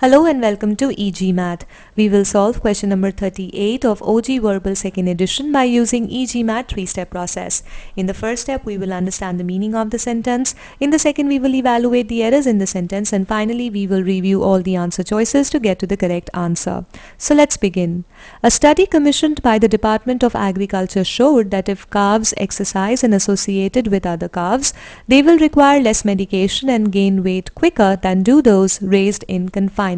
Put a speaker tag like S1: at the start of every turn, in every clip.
S1: Hello and welcome to e-GMAT. We will solve question number 38 of OG Verbal 2nd edition by using e-GMAT 3-step process. In the first step, we will understand the meaning of the sentence. In the second, we will evaluate the errors in the sentence, and finally, we will review all the answer choices to get to the correct answer. So let's begin. A study commissioned by the Department of Agriculture showed that if calves exercise and associated with other calves, they will require less medication and gain weight quicker than do those raised in confinement.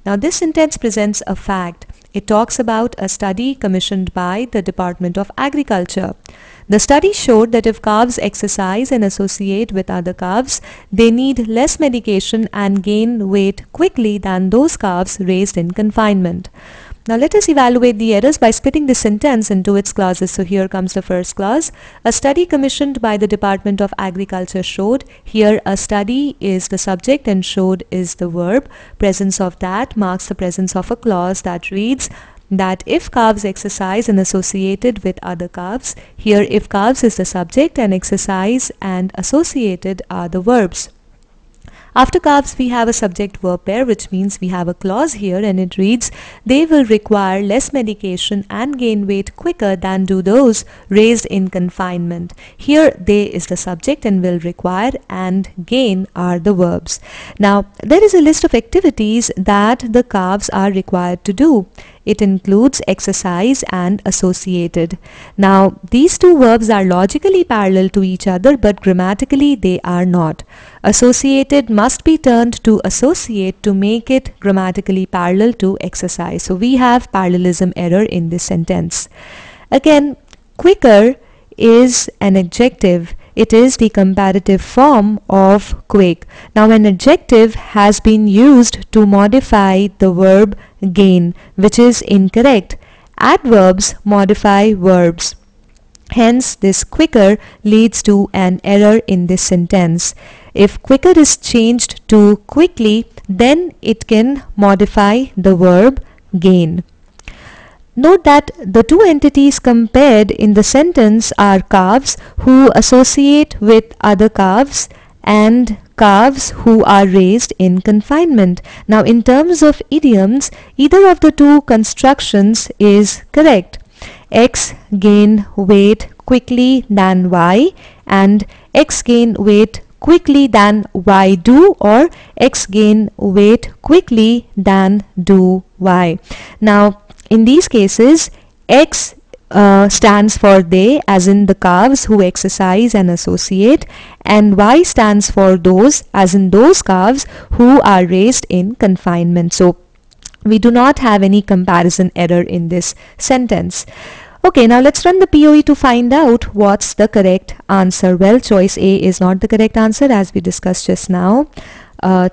S1: Now this sentence presents a fact. It talks about a study commissioned by the Department of Agriculture. The study showed that if calves exercise and associate with other calves, they need less medication and gain weight quickly than those calves raised in confinement. Now let us evaluate the errors by splitting this sentence into its clauses. So here comes the first clause. A study commissioned by the Department of Agriculture showed. Here a study is the subject and showed is the verb. Presence of that marks the presence of a clause that reads that if calves exercise and associated with other calves. Here if calves is the subject and exercise and associated are the verbs. After calves, we have a subject-verb pair, which means we have a clause here, and it reads, they will require less medication and gain weight quicker than do those raised in confinement. Here, they is the subject and will require, and gain are the verbs. Now, there is a list of activities that the calves are required to do. It includes exercise and associated. Now, these two verbs are logically parallel to each other, but grammatically they are not. Associated must be turned to associate to make it grammatically parallel to exercise. So we have parallelism error in this sentence. Again, quicker is an adjective. It is the comparative form of quick. Now an adjective has been used to modify the verb gain, which is incorrect. Adverbs modify verbs. Hence this quicker leads to an error in this sentence. If quicker is changed to quickly, then it can modify the verb gain. Note that the two entities compared in the sentence are calves who associate with other calves and calves who are raised in confinement. Now in terms of idioms, either of the two constructions is correct. X gain weight quickly than Y, and X gain weight quickly than Y do, or X gain weight quickly than do Y. Now in these cases, X stands for they, as in the calves who exercise and associate, and Y stands for those, as in those calves who are raised in confinement. So we do not have any comparison error in this sentence. Okay, now let's run the POE to find out what's the correct answer. Well, choice A is not the correct answer, as we discussed just now.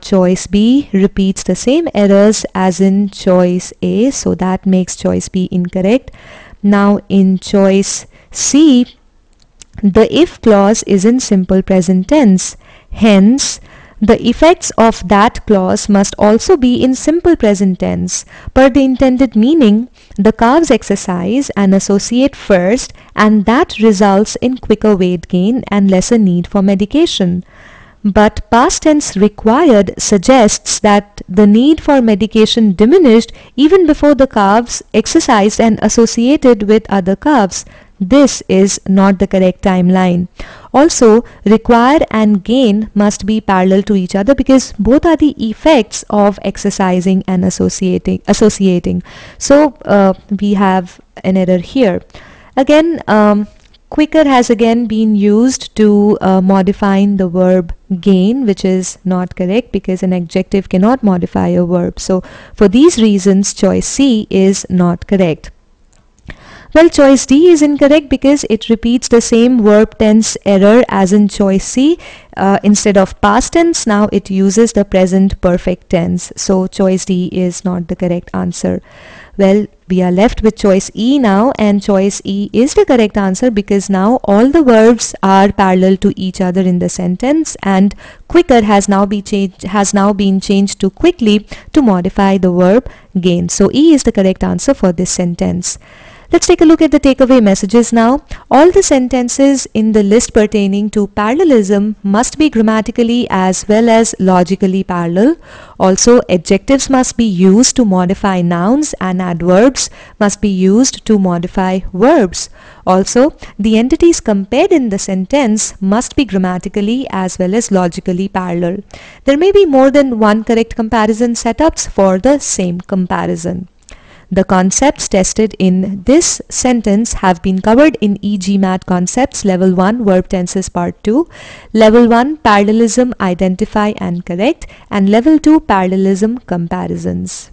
S1: Choice B repeats the same errors as in choice A, so that makes choice B incorrect. Now in choice C, the if clause is in simple present tense. Hence, the effects of that clause must also be in simple present tense. Per the intended meaning, the calves exercise and associate first, and that results in quicker weight gain and lesser need for medication. But past tense required suggests that the need for medication diminished even before the calves exercised and associated with other calves. This is not the correct timeline. Also, require and gain must be parallel to each other because both are the effects of exercising and associating. So we have an error here. Again, quicker has again been used to modifying the verb gain, which is not correct because an adjective cannot modify a verb. So for these reasons, choice C is not correct. Well, choice D is incorrect because it repeats the same verb tense error as in choice C. Instead of past tense, now it uses the present perfect tense. So choice D is not the correct answer. Well, we are left with choice E now, and choice E is the correct answer because now all the verbs are parallel to each other in the sentence, and quicker has now been changed to quickly to modify the verb gain. So E is the correct answer for this sentence. Let's take a look at the takeaway messages now. All the sentences in the list pertaining to parallelism must be grammatically as well as logically parallel. Also, adjectives must be used to modify nouns and adverbs must be used to modify verbs. Also, the entities compared in the sentence must be grammatically as well as logically parallel. There may be more than one correct comparison setups for the same comparison. The concepts tested in this sentence have been covered in e-GMAT Concepts Level 1 Verb Tenses Part 2, Level 1 Parallelism Identify and Correct, and Level 2 Parallelism Comparisons.